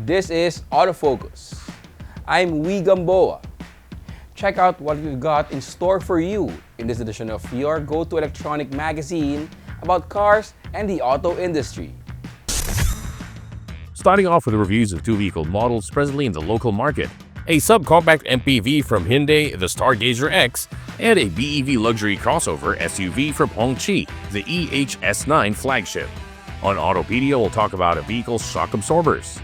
This is Autofocus. I'm Wee Gamboa. Check out what we've got in store for you in this edition of your go-to electronic magazine about cars and the auto industry. Starting off with reviews of two vehicle models presently in the local market, a subcompact MPV from Hyundai, the Stargazer X, and a BEV luxury crossover SUV from Hongqi, the EHS9 flagship. On Autopedia, we'll talk about a vehicle's shock absorbers.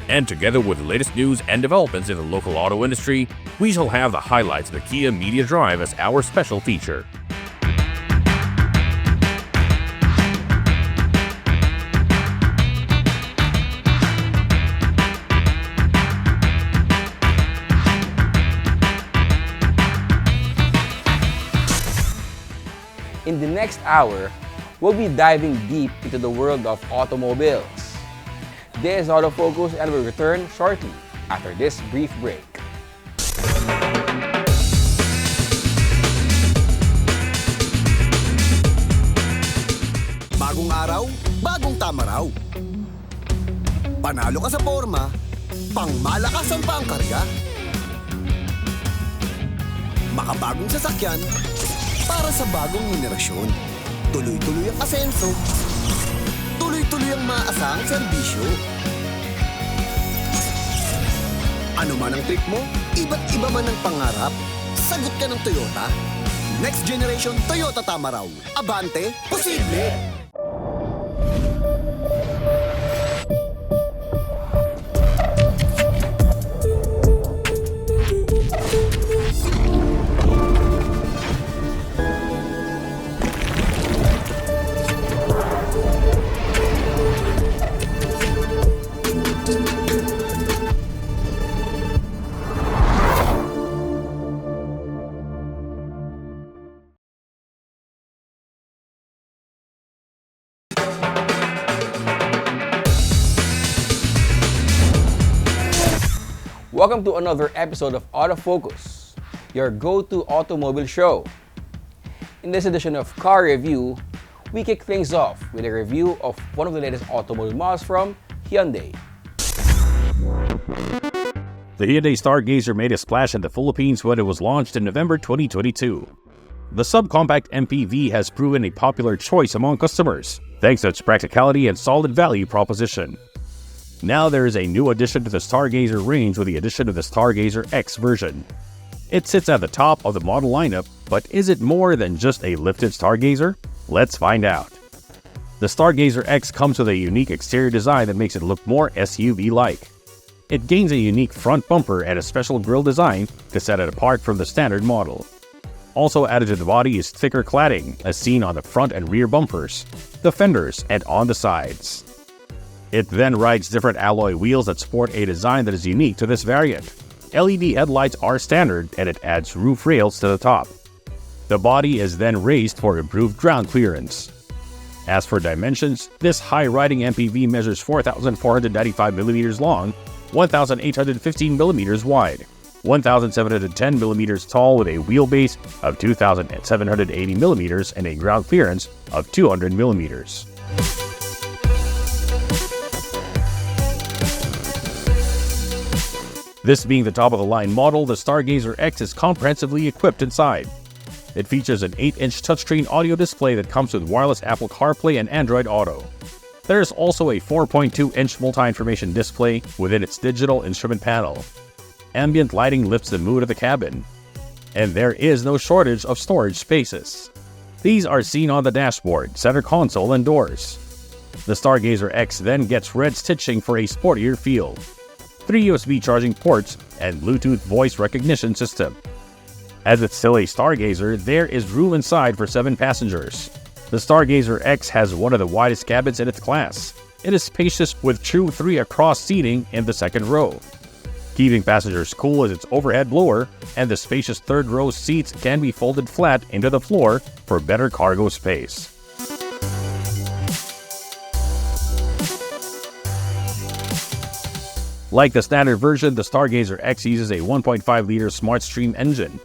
And together with the latest news and developments in the local auto industry, we shall have the highlights of the Kia Media Drive as our special feature. In the next hour, we'll be diving deep into the world of automobiles. This is Autofocus and we'll return shortly after this brief break. Bagong araw, bagong tama raw. Panalo ka sa forma, pangmalakasan pa ang karga. Makabagong sasakyan para sa bagong henerasyon. Tuloy-tuloy ang asenso. Tuloy-tuloy ang maaasahang serbisyo. Ano man ang trip mo, iba't iba man ang pangarap, sagot ka ng Toyota. Next generation Toyota tama raw. Abante, posible! Welcome to another episode of Autofocus, your go-to automobile show. In this edition of Car Review, we kick things off with a review of one of the latest automobile models from Hyundai. The Hyundai Stargazer made a splash in the Philippines when it was launched in November 2022. The subcompact MPV has proven a popular choice among customers, thanks to its practicality and solid value proposition. Now there is a new addition to the Stargazer range with the addition of the Stargazer X version. It sits at the top of the model lineup, but is it more than just a lifted Stargazer? Let's find out. The Stargazer X comes with a unique exterior design that makes it look more SUV-like. It gains a unique front bumper and a special grille design to set it apart from the standard model. Also added to the body is thicker cladding, as seen on the front and rear bumpers, the fenders, and on the sides. It then rides different alloy wheels that sport a design that is unique to this variant. LED headlights are standard and it adds roof rails to the top. The body is then raised for improved ground clearance. As for dimensions, this high-riding MPV measures 4,495mm long, 1,815mm wide, 1,710mm tall with a wheelbase of 2,780mm and a ground clearance of 200mm. This being the top-of-the-line model, the Stargazer X is comprehensively equipped inside. It features an 8-inch touchscreen audio display that comes with wireless Apple CarPlay and Android Auto. There is also a 4.2-inch multi-information display within its digital instrument panel. Ambient lighting lifts the mood of the cabin. And there is no shortage of storage spaces. These are seen on the dashboard, center console, and doors. The Stargazer X then gets red stitching for a sportier feel. 3 USB charging ports, and Bluetooth voice recognition system. As it's still a Stargazer, there is room inside for 7 passengers. The Stargazer X has one of the widest cabins in its class. It is spacious with true 3 across seating in the second row. Keeping passengers cool is its overhead blower, and the spacious third row seats can be folded flat into the floor for better cargo space. Like the standard version, the Stargazer X uses a 1.5-liter SmartStream engine.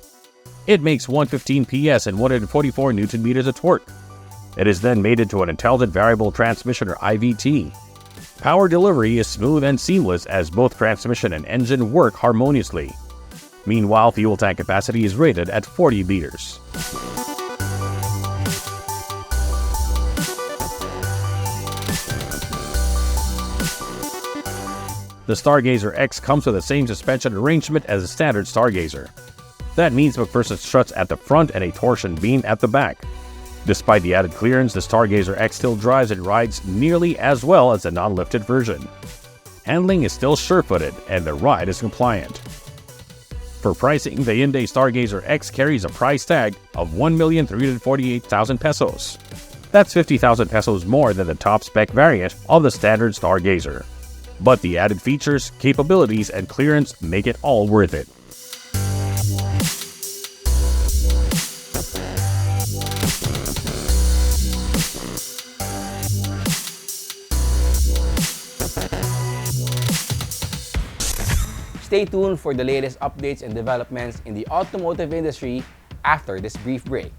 It makes 115 PS and 144 Nm of torque. It is then mated to an Intelligent Variable Transmission or IVT. Power delivery is smooth and seamless as both transmission and engine work harmoniously. Meanwhile, fuel tank capacity is rated at 40 liters. The Stargazer X comes with the same suspension arrangement as a standard Stargazer. That means McPherson struts at the front and a torsion beam at the back. Despite the added clearance, the Stargazer X still drives and rides nearly as well as the non-lifted version. Handling is still sure-footed and the ride is compliant. For pricing, the Hyundai Stargazer X carries a price tag of 1,348,000 pesos. That's 50,000 pesos more than the top-spec variant of the standard Stargazer. But the added features, capabilities, and clearance make it all worth it. Stay tuned for the latest updates and developments in the automotive industry after this brief break.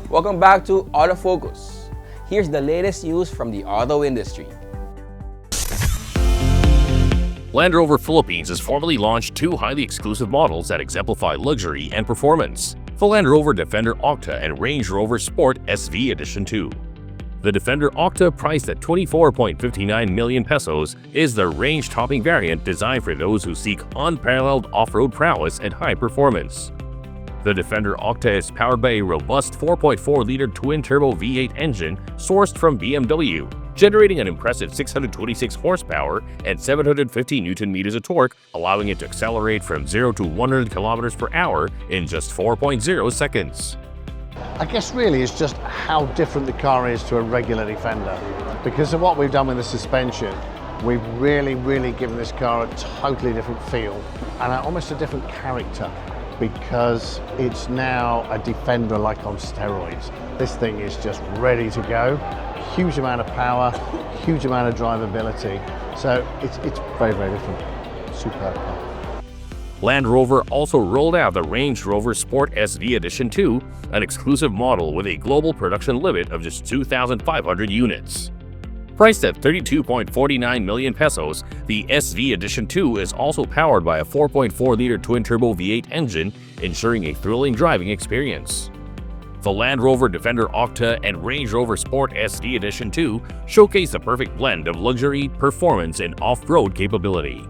Welcome back to Autofocus. Here's the latest news from the auto industry. Land Rover Philippines has formally launched two highly exclusive models that exemplify luxury and performance: the Land Rover Defender Octa and Range Rover Sport SV Edition 2. The Defender Octa, priced at 24.59 million pesos, is the range-topping variant designed for those who seek unparalleled off-road prowess and high performance. The Defender Octa is powered by a robust 4.4-liter twin-turbo V8 engine sourced from BMW, generating an impressive 626 horsepower and 750 Nm of torque, allowing it to accelerate from 0 to 100 km per hour in just 4.0 seconds. I guess really it's just how different the car is to a regular Defender. Because of what we've done with the suspension, we've really given this car a totally different feel and almost a different character, because it's now a Defender like on steroids. This thing is just ready to go. Huge amount of power, huge amount of drivability. So it's very different. Superb car. Land Rover also rolled out the Range Rover Sport SV Edition 2, an exclusive model with a global production limit of just 2,500 units. Priced at 32.49 million pesos, the SV Edition 2 is also powered by a 4.4-liter twin-turbo V8 engine, ensuring a thrilling driving experience. The Land Rover Defender Octa and Range Rover Sport SV Edition 2 showcase the perfect blend of luxury, performance, and off-road capability.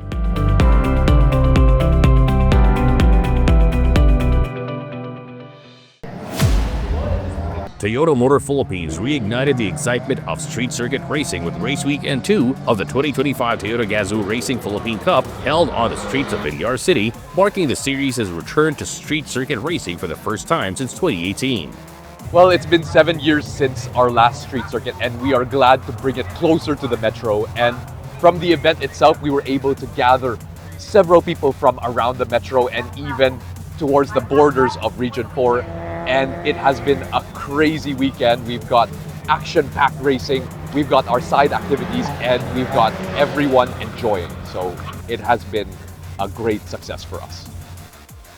Toyota Motor Philippines reignited the excitement of street circuit racing with Race Weekend 2 of the 2025 Toyota Gazoo Racing Philippine Cup held on the streets of Villar City, marking the series' return to street circuit racing for the first time since 2018. Well, it's been 7 years since our last street circuit, and we are glad to bring it closer to the metro. And from the event itself, we were able to gather several people from around the metro and even towards the borders of Region 4. And it has been a crazy weekend. We've got action-packed racing, we've got our side activities, and we've got everyone enjoying. So it has been a great success for us.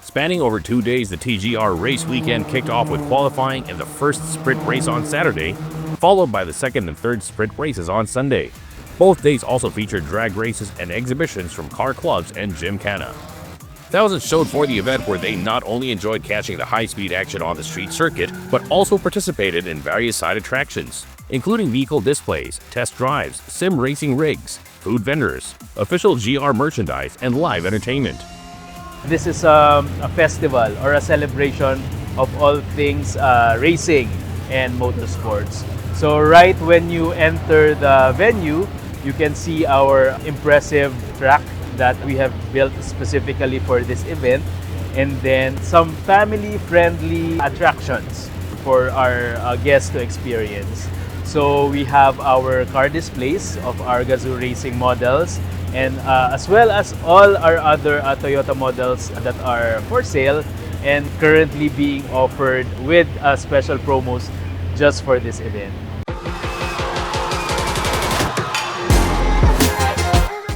Spanning over 2 days, the TGR Race Weekend kicked off with qualifying in the first sprint race on Saturday, followed by the second and third sprint races on Sunday. Both days also featured drag races and exhibitions from car clubs and Gymkhana. Thousands showed for the event where they not only enjoyed catching the high-speed action on the street circuit, but also participated in various side attractions, including vehicle displays, test drives, sim racing rigs, food vendors, official GR merchandise, and live entertainment. This is a festival or a celebration of all things racing and motorsports. So right when you enter the venue, you can see our impressive track that we have built specifically for this event, and then some family-friendly attractions for our guests to experience. So we have our car displays of our Gazoo racing models, and as well as all our other Toyota models that are for sale and currently being offered with special promos just for this event.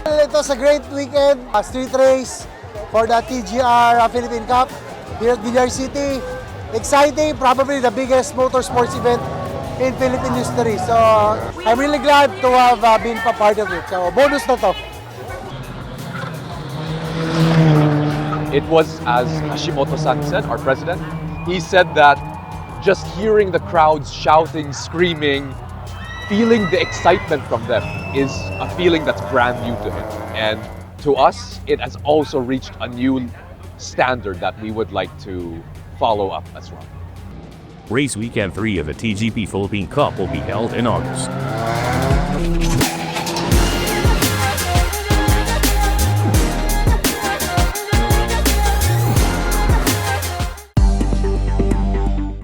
It was a great weekend, a street race for the TGR Philippine Cup here at Villar City. Exciting, probably the biggest motorsports event in Philippine history. So I'm really glad to have been a part of it. So bonus na to. It was, as Hashimoto-san said, our president, he said that just hearing the crowds shouting, screaming, feeling the excitement from them is a feeling that's brand new to him. And to us, it has also reached a new standard that we would like to follow up as well. Race Weekend 3 of the TGP Philippine Cup will be held in August.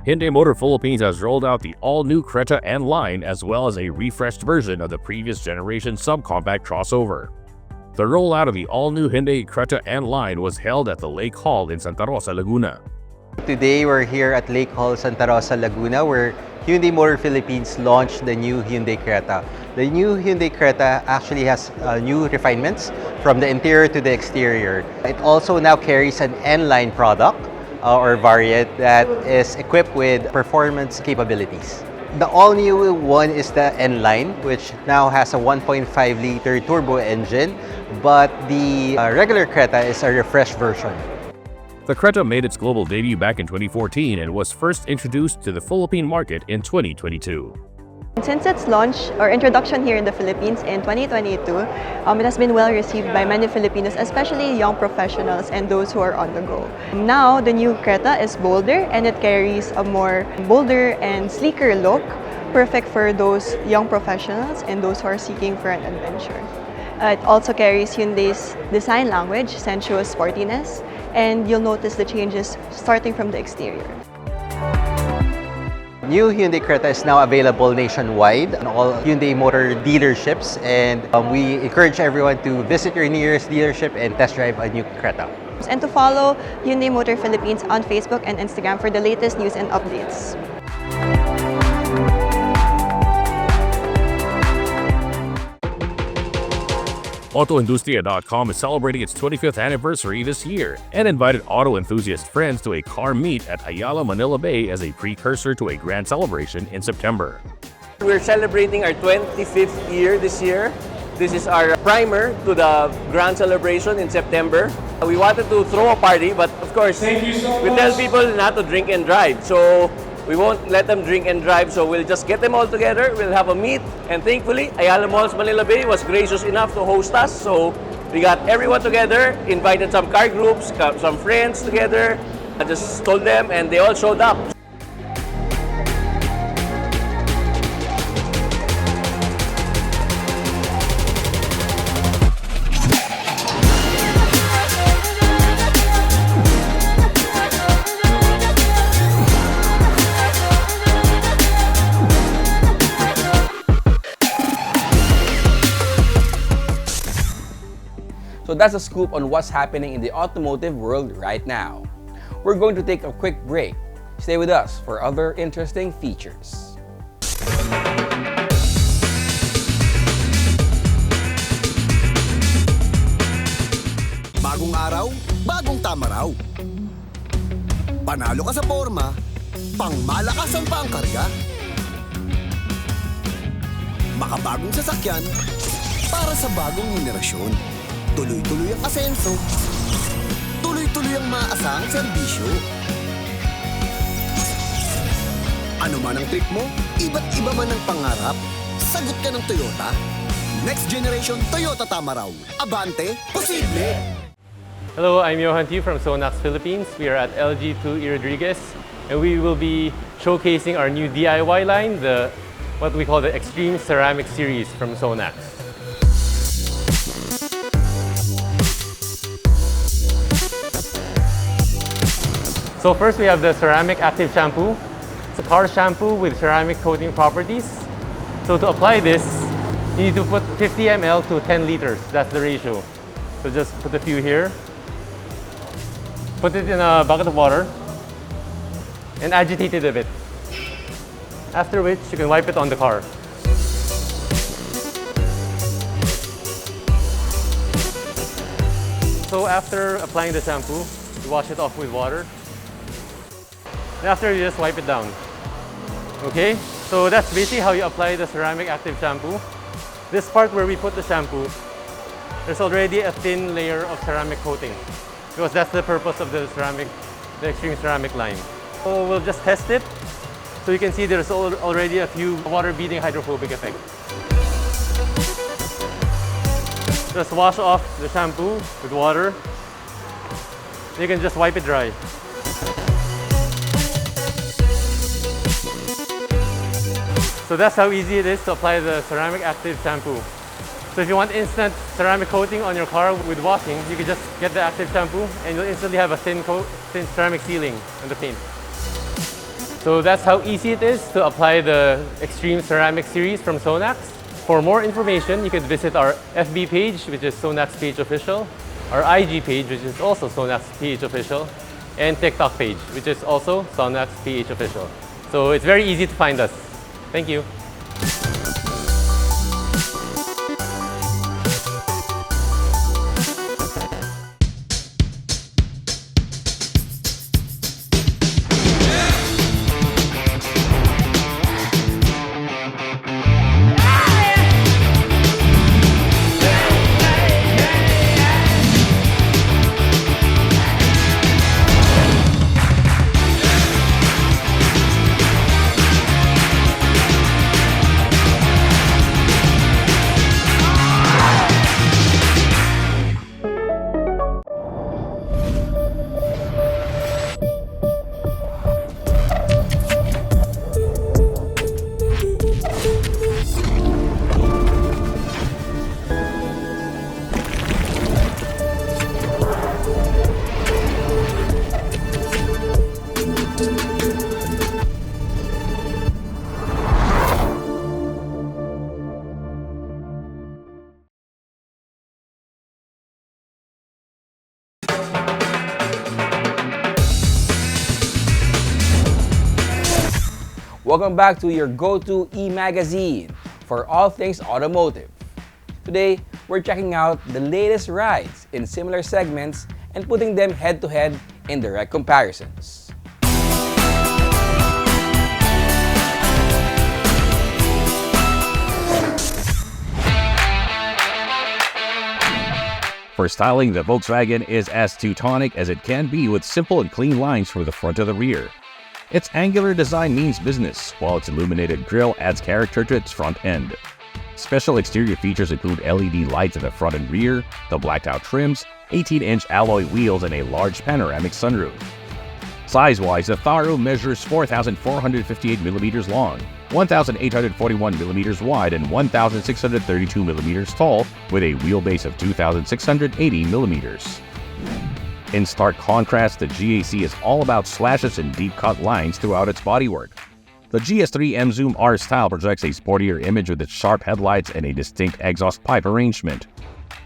Hyundai Motor Philippines has rolled out the all-new Creta N line as well as a refreshed version of the previous generation subcompact crossover. The rollout of the all-new Hyundai Creta N line was held at the Lake Hall in Santa Rosa, Laguna. Today we're here at Lake Hall, Santa Rosa, Laguna, where Hyundai Motor Philippines launched the new Hyundai Creta. The new Hyundai Creta actually has new refinements from the interior to the exterior. It also now carries an N-line product or variant that is equipped with performance capabilities. The all-new one is the N-Line, which now has a 1.5-liter turbo engine, but the regular Creta is a refreshed version. The Creta made its global debut back in 2014 and was first introduced to the Philippine market in 2022. Since its launch or introduction here in the Philippines in 2022, it has been well received by many Filipinos, especially young professionals and those who are on the go. Now, the new Creta is bolder and it carries a more bolder and sleeker look, perfect for those young professionals and those who are seeking for an adventure. It also carries Hyundai's design language, sensuous sportiness, and you'll notice the changes starting from the exterior. New Hyundai Creta is now available nationwide in all Hyundai Motor dealerships, and we encourage everyone to visit your nearest dealership and test drive a new Creta. And to follow Hyundai Motor Philippines on Facebook and Instagram for the latest news and updates. AutoIndustria.com is celebrating its 25th anniversary this year and invited auto enthusiast friends to a car meet at Ayala Manila Bay as a precursor to a grand celebration in September. We're celebrating our 25th year this year. This is our primer to the grand celebration in September. We wanted to throw a party, but of course, we tell people not to drink and drive. So we won't let them drink and drive, so we'll just get them all together, we'll have a meet, and thankfully, Ayala Malls Manila Bay was gracious enough to host us, so we got everyone together, invited some car groups, some friends together. I just told them, and they all showed up. So that's a scoop on what's happening in the automotive world right now. We're going to take a quick break. Stay with us for other interesting features. Bagong araw, bagong tama raw. Panalo ka sa forma, pangmalakasan pa ang karga. Makabagong sasakyan, para sa bagong henerasyon. Tuloy-tuloy ang asenso. Tuloy-tuloy ang maasahang serbisyo. Ano man ang trip mo, iba't iba man ang pangarap, sagot ka ng Toyota. Next generation Toyota tama raw. Abante, posible! Hello, I'm Johan Tiu from Sonax Philippines. We are at LG2 E. Rodriguez, and we will be showcasing our new DIY line, what we call the Extreme Ceramic Series from Sonax. So first we have the Ceramic Active Shampoo. It's a car shampoo with ceramic coating properties. So to apply this, you need to put 50 ml to 10 liters. That's the ratio. So just put a few here. Put it in a bucket of water and agitate it a bit. After which, you can wipe it on the car. So after applying the shampoo, you wash it off with water. And after, you just wipe it down. Okay? So that's basically how you apply the Ceramic Active Shampoo. This part where we put the shampoo, there's already a thin layer of ceramic coating, because that's the purpose of the Extreme Ceramic line. So we'll just test it. So you can see there's already a few water-beating hydrophobic effect. Just wash off the shampoo with water. You can just wipe it dry. So that's how easy it is to apply the Ceramic Active Shampoo. So if you want instant ceramic coating on your car with washing, you can just get the active shampoo and you'll instantly have a thin ceramic sealing on the paint. So that's how easy it is to apply the Extreme Ceramic Series from Sonax. For more information, you can visit our FB page, which is Sonax PH Official, our IG page, which is also Sonax PH Official, and TikTok page, which is also Sonax PH Official. So it's very easy to find us. Thank you. Welcome back to your go-to e-magazine for all things automotive. Today, we're checking out the latest rides in similar segments and putting them head-to-head in direct comparisons. For styling, the Volkswagen is as Teutonic as it can be, with simple and clean lines from the front to the rear. Its angular design means business, while its illuminated grille adds character to its front end. Special exterior features include LED lights in the front and rear, the blacked-out trims, 18-inch alloy wheels, and a large panoramic sunroof. Size-wise, the Tharu measures 4,458mm long, 1,841mm wide, and 1,632mm tall, with a wheelbase of 2,680mm. In stark contrast, the GAC is all about slashes and deep-cut lines throughout its bodywork. The GS3 M Zoom R style projects a sportier image with its sharp headlights and a distinct exhaust pipe arrangement.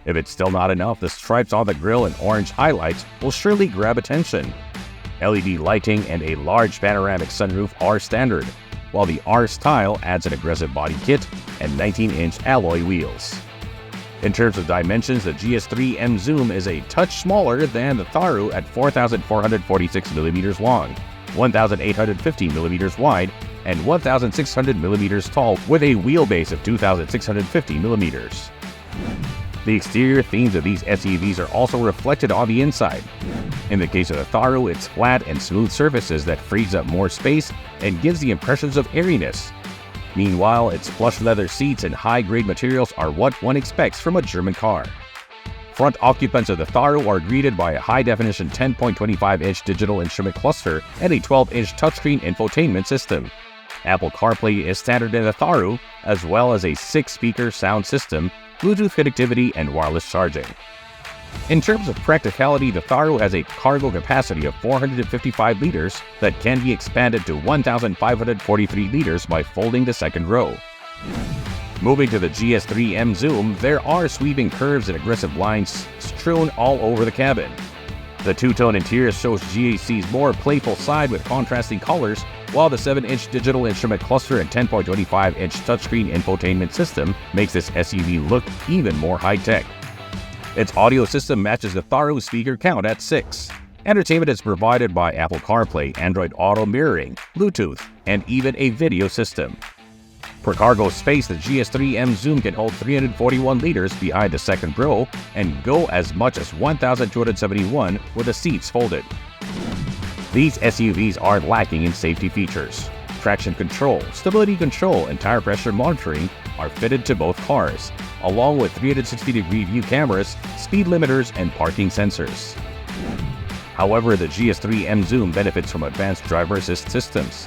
If it's still not enough, the stripes on the grille and orange highlights will surely grab attention. LED lighting and a large panoramic sunroof are standard, while the R style adds an aggressive body kit and 19-inch alloy wheels. In terms of dimensions, the GS3 M Zoom is a touch smaller than the Tharu at 4,446mm long, 1,850mm wide, and 1,600mm tall, with a wheelbase of 2,650mm. The exterior themes of these SUVs are also reflected on the inside. In the case of the Tharo, it's flat and smooth surfaces that frees up more space and gives the impressions of airiness. Meanwhile, its plush leather seats and high-grade materials are what one expects from a German car. Front occupants of the Tharo are greeted by a high-definition 10.25-inch digital instrument cluster and a 12-inch touchscreen infotainment system. Apple CarPlay is standard in the Tharo, as well as a 6-speaker sound system, Bluetooth connectivity, and wireless charging. In terms of practicality, the Tharo has a cargo capacity of 455 liters that can be expanded to 1,543 liters by folding the second row. Moving to the GS3 M Zoom, there are sweeping curves and aggressive lines strewn all over the cabin. The two-tone interior shows GAC's more playful side with contrasting colors, while the 7-inch digital instrument cluster and 10.25-inch touchscreen infotainment system makes this SUV look even more high-tech. Its audio system matches the Tharo speaker count at 6. Entertainment is provided by Apple CarPlay, Android Auto mirroring, Bluetooth, and even a video system. For cargo space, the GS3 M Zoom can hold 341 liters behind the second row and go as much as 1,271 with the seats folded. These SUVs are lacking in safety features. Traction control, stability control, and tire pressure monitoring are fitted to both cars, along with 360-degree view cameras, speed limiters, and parking sensors. However, the GS3 M Zoom benefits from advanced driver assist systems.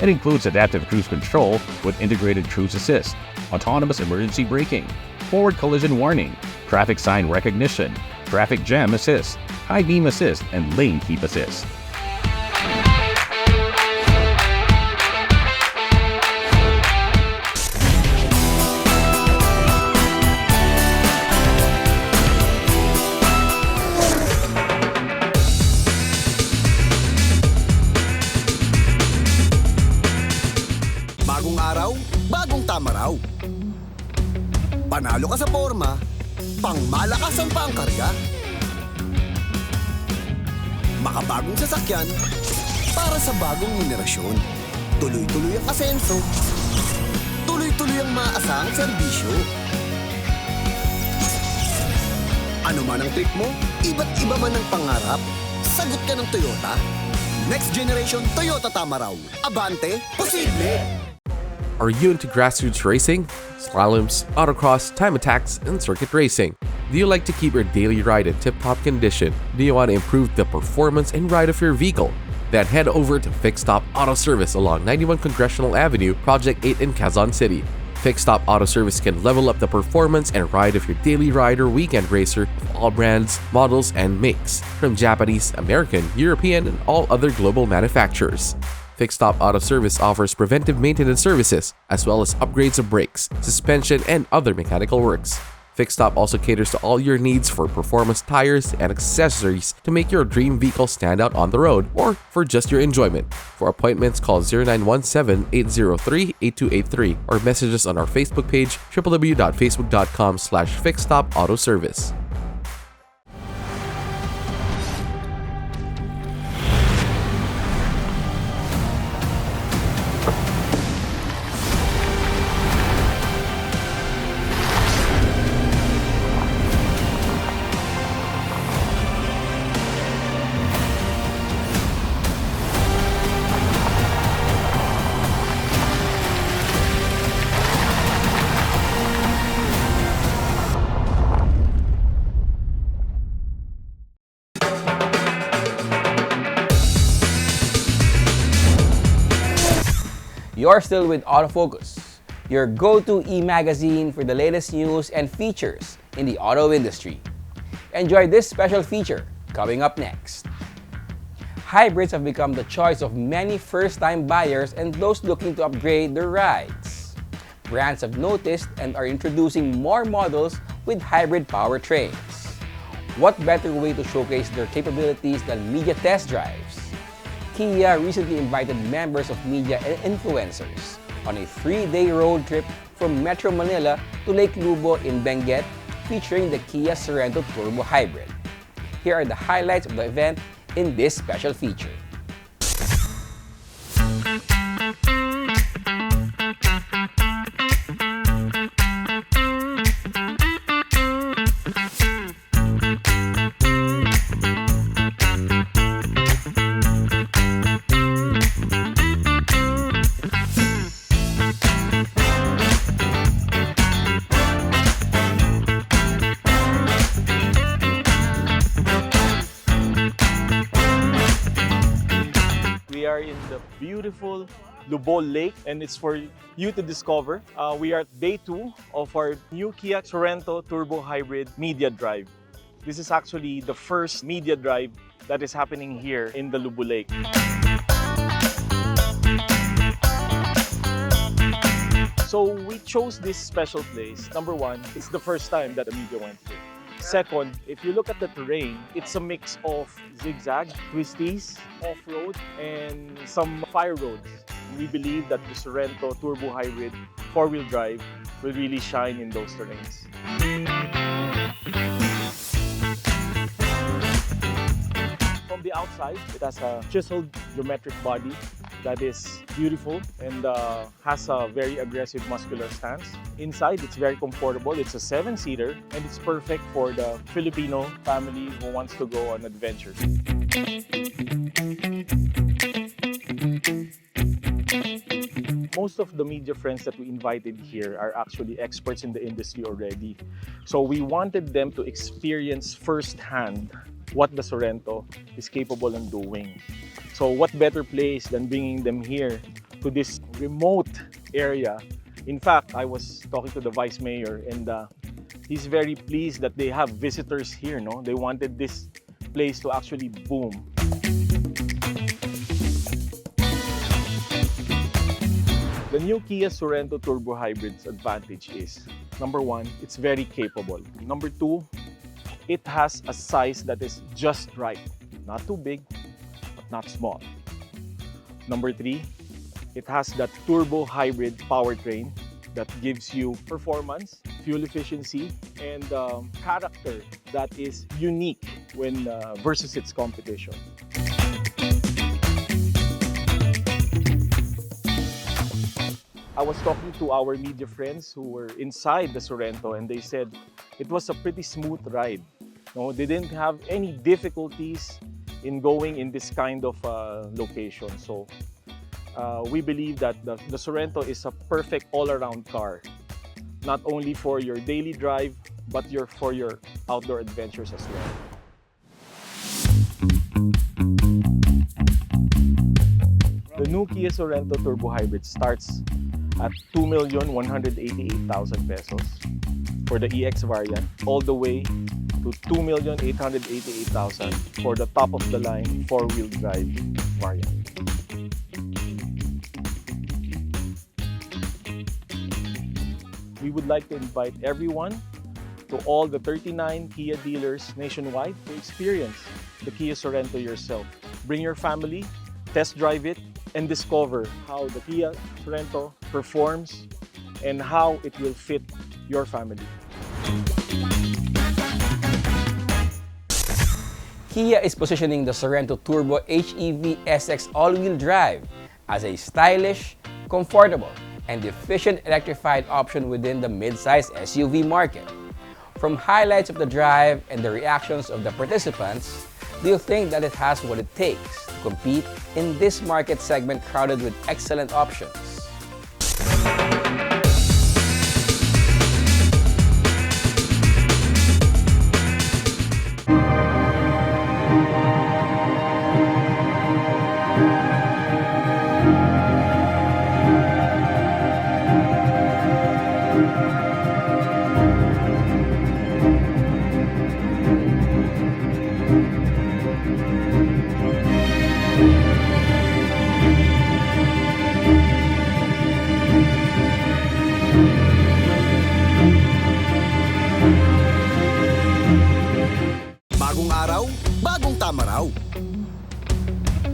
It includes adaptive cruise control with integrated cruise assist, autonomous emergency braking, forward collision warning, traffic sign recognition, traffic jam assist, high beam assist, and lane keep assist. Bagong araw, bagong tama raw. Panalo ka sa forma, pangmalakasan pa ang karga. Makabagong sasakyan para sa bagong henerasyon. Tuloy-tuloy ang asenso. Tuloy-tuloy ang maasahang serbisyo. Ano man ang trip mo, iba't iba man ang pangarap, sagot ka ng Toyota. Next generation Toyota tama raw. Abante, posible! Are you into grassroots racing, slaloms, autocross, time attacks, and circuit racing? Do you like to keep your daily ride in tip-top condition? Do you want to improve the performance and ride of your vehicle? Then head over to Fixed Stop Auto Service along 91 Congressional Avenue, Project 8 in Quezon City. Fixed Stop Auto Service can level up the performance and ride of your daily ride or weekend racer of all brands, models, and makes, from Japanese, American, European, and all other global manufacturers. Fixed Stop Auto Service offers preventive maintenance services, as well as upgrades of brakes, suspension, and other mechanical works. Fixed Stop also caters to all your needs for performance tires and accessories to make your dream vehicle stand out on the road or for just your enjoyment. For appointments, call 0917-803-8283 or message us on our Facebook page, www.facebook.com/fixedstopautoservice. You're still with Autofocus, your go-to e-magazine for the latest news and features in the auto industry. Enjoy this special feature coming up next. Hybrids have become the choice of many first-time buyers and those looking to upgrade their rides. Brands have noticed and are introducing more models with hybrid powertrains. What better way to showcase their capabilities than media test drives? Kia recently invited members of media and influencers on a 3-day road trip from Metro Manila to Lake Lubo in Benguet, featuring the Kia Sorento Turbo Hybrid. Here are the highlights of the event in this special feature. beautiful Lubol Lake, and it's for you to discover. We are at day 2 of our new Kia Sorento Turbo Hybrid Media Drive. This is actually the first media drive that is happening here in the Lubol Lake. So we chose this special place. Number one, it's the first time that the media went here. Second, if you look at the terrain, it's a mix of zigzag, twisties, off-road, and some fire roads. We believe that the Sorento Turbo Hybrid 4-wheel drive will really shine in those terrains. From the outside, it has a chiseled geometric body that is beautiful and has a very aggressive muscular stance. Inside, it's very comfortable. It's a 7-seater and it's perfect for the Filipino family who wants to go on adventures. Most of the media friends that we invited here are actually experts in the industry already. So we wanted them to experience firsthand what the Sorento is capable of doing. So what better place than bringing them here to this remote area. In fact, I was talking to the Vice Mayor and he's very pleased that they have visitors here. No? They wanted this place to actually boom. The new Kia Sorento Turbo Hybrid's advantage is, number one, it's very capable. Number two, it has a size that is just right. Not too big, not small. Number three, it has that turbo hybrid powertrain that gives you performance, fuel efficiency, and character that is unique when versus its competition. I was talking to our media friends who were inside the Sorento and they said it was a pretty smooth ride. No, they didn't have any difficulties in going in this kind of location. So we believe that the Sorento is a perfect all-around car, not only for your daily drive, but for your outdoor adventures as well. The new Kia Sorento Turbo Hybrid starts at 2,188,000 pesos for the EX variant, all the way to 2,888,000 for the top-of-the-line 4-wheel drive variant. We would like to invite everyone to all the 39 Kia dealers nationwide to experience the Kia Sorento yourself. Bring your family, test drive it, and discover how the Kia Sorento performs and how it will fit your family. Kia is positioning the Sorento Turbo HEV SX all-wheel drive as a stylish, comfortable, and efficient electrified option within the mid-size SUV market. From highlights of the drive and the reactions of the participants, do you think that it has what it takes to compete in this market segment crowded with excellent options? Bagong araw, bagong tama raw.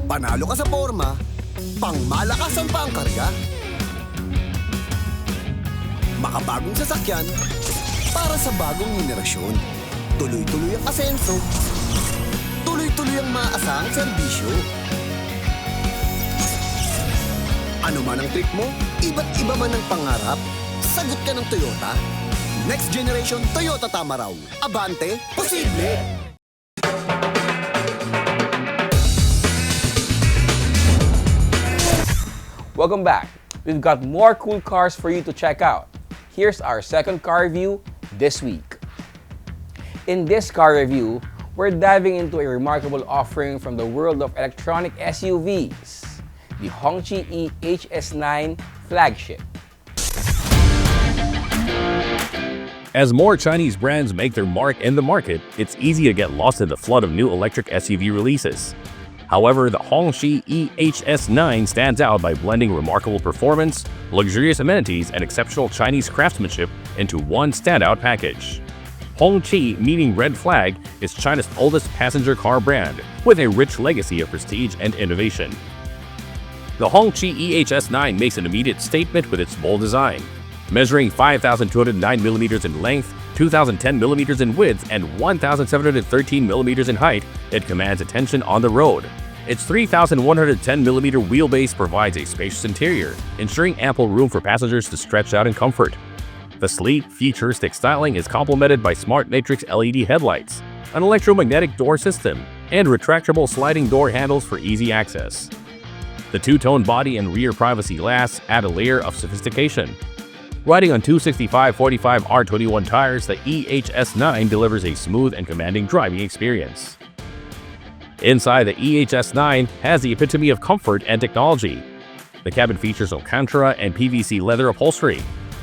Panalo ka sa forma, pangmalakasan pa ang karga. Makabagong sasakyan para sa bagong henerasyon. Tuloy-tuloy ang asenso, tuloy-tuloy ang maaasahang serbisyo. Ano man ang trip mo, iba't iba man ang pangarap, sagot ka ng Toyota. Next generation Toyota tama raw. Abante, posible! Welcome back. We've got more cool cars for you to check out. Here's our second car review this week. In this car review, we're diving into a remarkable offering from the world of electronic SUVs. the Hongqi EHS9 flagship. As more Chinese brands make their mark in the market, it's easy to get lost in the flood of new electric SUV releases. However, the Hongqi EHS9 stands out by blending remarkable performance, luxurious amenities, and exceptional Chinese craftsmanship into one standout package. Hongqi, meaning red flag, is China's oldest passenger car brand, with a rich legacy of prestige and innovation. The Hongqi EHS9 makes an immediate statement with its bold design. Measuring 5,209mm in length, 2,010mm in width, and 1,713mm in height, it commands attention on the road. Its 3,110mm wheelbase provides a spacious interior, ensuring ample room for passengers to stretch out in comfort. The sleek, futuristic styling is complemented by smart matrix LED headlights, an electromagnetic door system, and retractable sliding door handles for easy access. The two-tone body and rear privacy glass add a layer of sophistication. Riding on 265/45 R21 tires, the EHS9 delivers a smooth and commanding driving experience. Inside, the EHS9 has the epitome of comfort and technology. The cabin features Alcantara and PVC leather upholstery,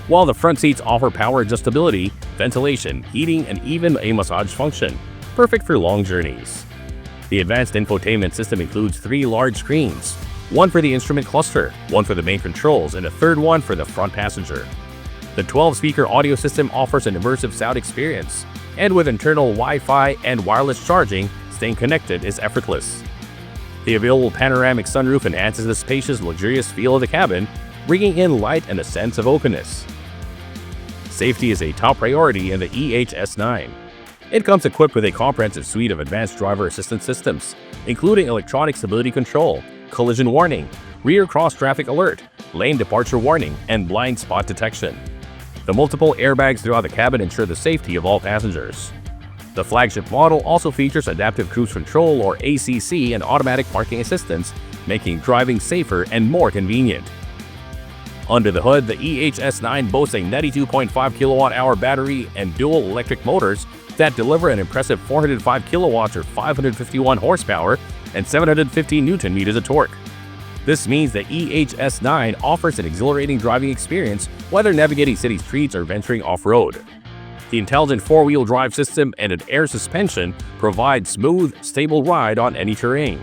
while the front seats offer power adjustability, ventilation, heating, and even a massage function, perfect for long journeys. The advanced infotainment system includes 3 large screens, one for the instrument cluster, one for the main controls, and a third one for the front passenger. The 12-speaker audio system offers an immersive sound experience, and with internal Wi-Fi and wireless charging, staying connected is effortless. The available panoramic sunroof enhances the spacious, luxurious feel of the cabin, bringing in light and a sense of openness. Safety is a top priority in the EHS9. It comes equipped with a comprehensive suite of advanced driver assistance systems, including electronic stability control, collision warning, rear cross-traffic alert, lane departure warning, and blind spot detection. The multiple airbags throughout the cabin ensure the safety of all passengers. The flagship model also features adaptive cruise control or ACC and automatic parking assistance, making driving safer and more convenient. Under the hood, the EHS9 boasts a 92.5 kWh battery and dual electric motors that deliver an impressive 405 kilowatts or 551 horsepower and 750 Nm of torque. This means the EHS9 offers an exhilarating driving experience whether navigating city streets or venturing off-road. The intelligent 4-wheel drive system and an air suspension provide smooth, stable ride on any terrain.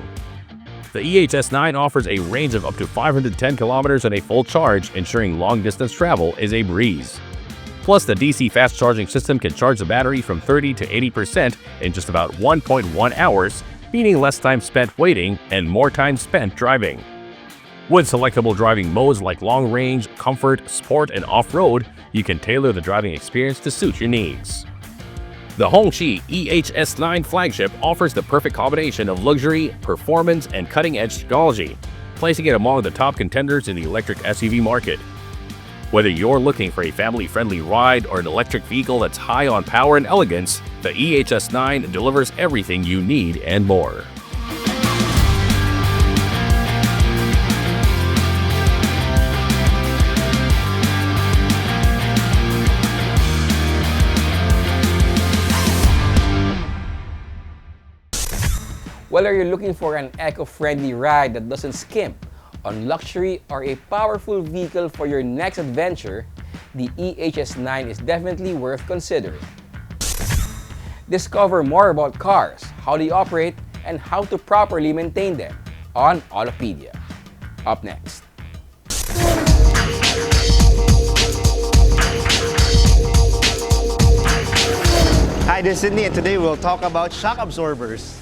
The EHS9 offers a range of up to 510 kilometers on a full charge, ensuring long-distance travel is a breeze. Plus, the DC fast charging system can charge the battery from 30 to 80% in just about 1.1 hours, meaning less time spent waiting and more time spent driving. With selectable driving modes like long range, comfort, sport, and off-road, you can tailor the driving experience to suit your needs. The Hongqi EHS9 flagship offers the perfect combination of luxury, performance, and cutting-edge technology, placing it among the top contenders in the electric SUV market. Whether you're looking for a family-friendly ride or an electric vehicle that's high on power and elegance, the EHS9 delivers everything you need and more. Whether you're looking for an eco-friendly ride that doesn't skimp on luxury or a powerful vehicle for your next adventure, the EHS9 is definitely worth considering. Discover more about cars, how they operate, and how to properly maintain them on Autopedia. Up next. Hi, this is Sydney, and today we'll talk about shock absorbers.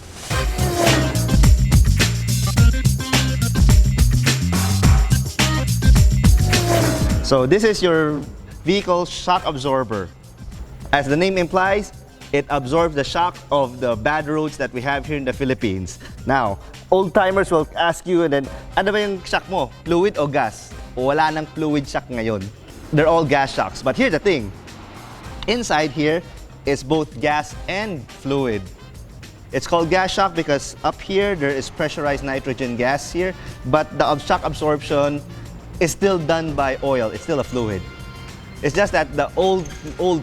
So this is your vehicle shock absorber. As the name implies, it absorbs the shock of the bad roads that we have here in the Philippines. Now, old-timers will ask you, and then, ano ba yung shock mo? Fluid o gas? O wala nang fluid shock ngayon? They're all gas shocks. But here's the thing. Inside here is both gas and fluid. It's called gas shock because up here there is pressurized nitrogen gas here, but the shock absorption is still done by oil. It's still a fluid. It's just that the old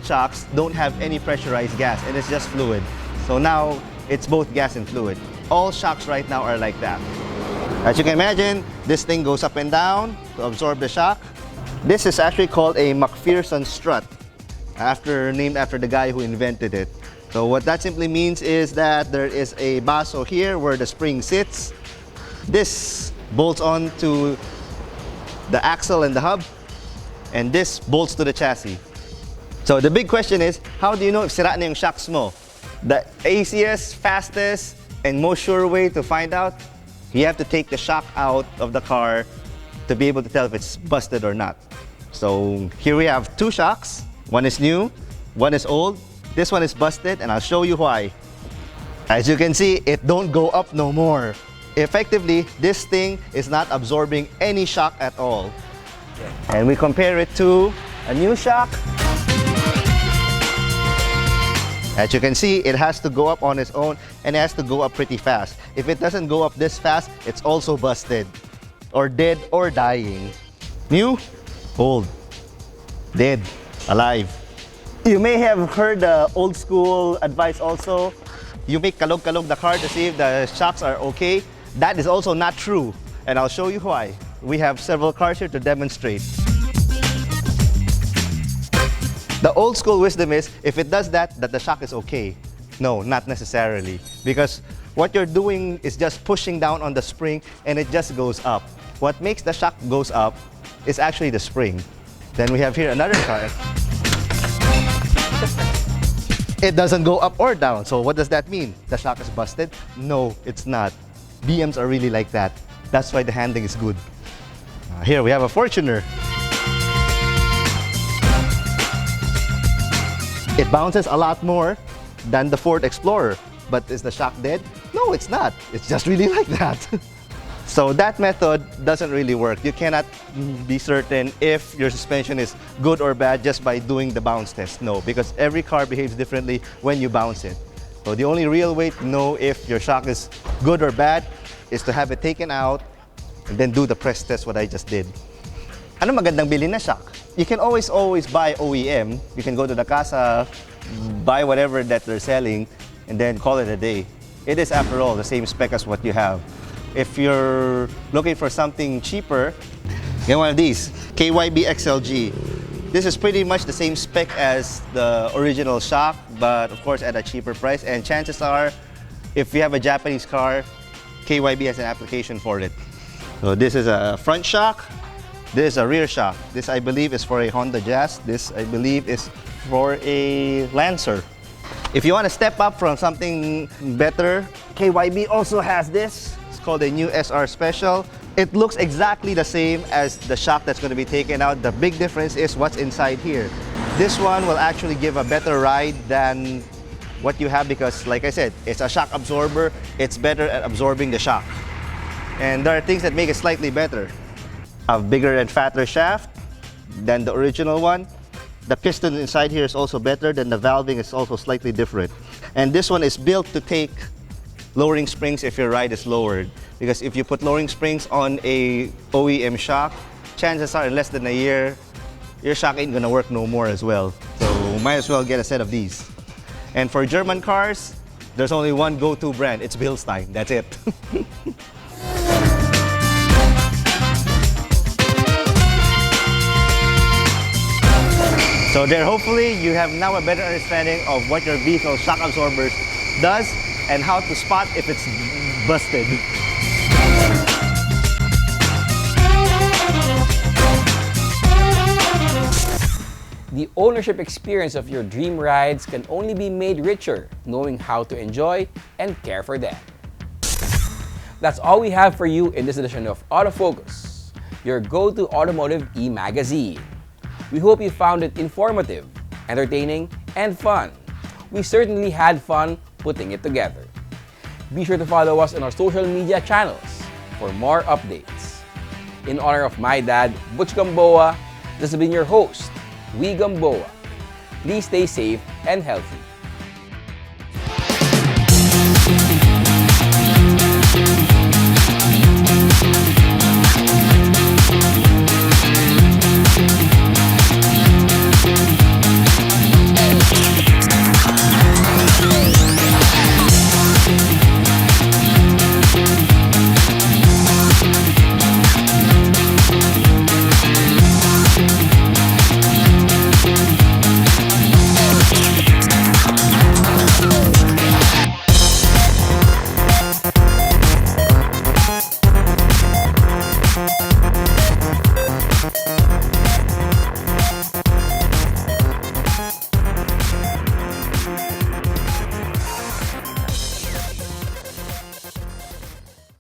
shocks don't have any pressurized gas and it's just fluid. So now it's both gas and fluid. All shocks right now are like that. As you can imagine, this thing goes up and down to absorb the shock. This is actually called a McPherson strut, named after the guy who invented it. So what that simply means is that there is a basso here where the spring sits. This bolts on to the axle and the hub, and this bolts to the chassis. So the big question is, how do you know if sira na yung shocks mo? The easiest, fastest, and most sure way to find out, you have to take the shock out of the car to be able to tell if it's busted or not. So here we have two shocks. One is new, one is old. This one is busted, and I'll show you why. As you can see, it don't go up no more. Effectively, this thing is not absorbing any shock at all. And we compare it to a new shock. As you can see, it has to go up on its own, and it has to go up pretty fast. If it doesn't go up this fast, it's also busted, or dead, or dying. New, old, dead, alive. You may have heard the old school advice also. You make kalog-kalog the car to see if the shocks are okay. That is also not true, and I'll show you why. We have several cars here to demonstrate. The old school wisdom is, if it does that the shock is okay. No, not necessarily. Because what you're doing is just pushing down on the spring and it just goes up. What makes the shock goes up is actually the spring. Then we have here another car. It doesn't go up or down. So what does that mean? The shock is busted? No, it's not. BMs are really like that. That's why the handling is good. Here we have a Fortuner. It bounces a lot more than the Ford Explorer. But is the shock dead? No, it's not. It's just really like that. So that method doesn't really work. You cannot be certain if your suspension is good or bad just by doing the bounce test. No, because every car behaves differently when you bounce it. So the only real way to know if your shock is good or bad is to have it taken out and then do the press test, what I just did. Ano magandang bilhin na shock? You can always buy OEM. You can go to the casa, buy whatever that they're selling, and then call it a day. It is, after all, the same spec as what you have. If you're looking for something cheaper, get one of these, KYB XLG. This is pretty much the same spec as the original shock, but of course at a cheaper price. And chances are, if you have a Japanese car, KYB has an application for it. So this is a front shock. This is a rear shock. This, I believe, is for a Honda Jazz. This, I believe, is for a Lancer. If you want to step up from something better, KYB also has this. It's called a new SR Special. It looks exactly the same as the shock that's going to be taken out. The big difference is what's inside here. This one will actually give a better ride than what you have because, like I said, it's a shock absorber. It's better at absorbing the shock. And there are things that make it slightly better. A bigger and fatter shaft than the original one. The piston inside here is also better, then the valving is also slightly different. And this one is built to take lowering springs if your ride is lowered. Because if you put lowering springs on a OEM shock, chances are in less than a year, your shock ain't gonna work no more as well. So might as well get a set of these. And for German cars, there's only one go-to brand. It's Bilstein. That's it. So there, hopefully, you have now a better understanding of what your vehicle shock absorbers does and how to spot if it's busted. The ownership experience of your dream rides can only be made richer knowing how to enjoy and care for them. That's all we have for you in this edition of Autofocus, your go-to automotive e-magazine. We hope you found it informative, entertaining, and fun. We certainly had fun putting it together. Be sure to follow us on our social media channels for more updates. In honor of my dad, Butch Gamboa, this has been your host, Wee Gamboa. Please stay safe and healthy.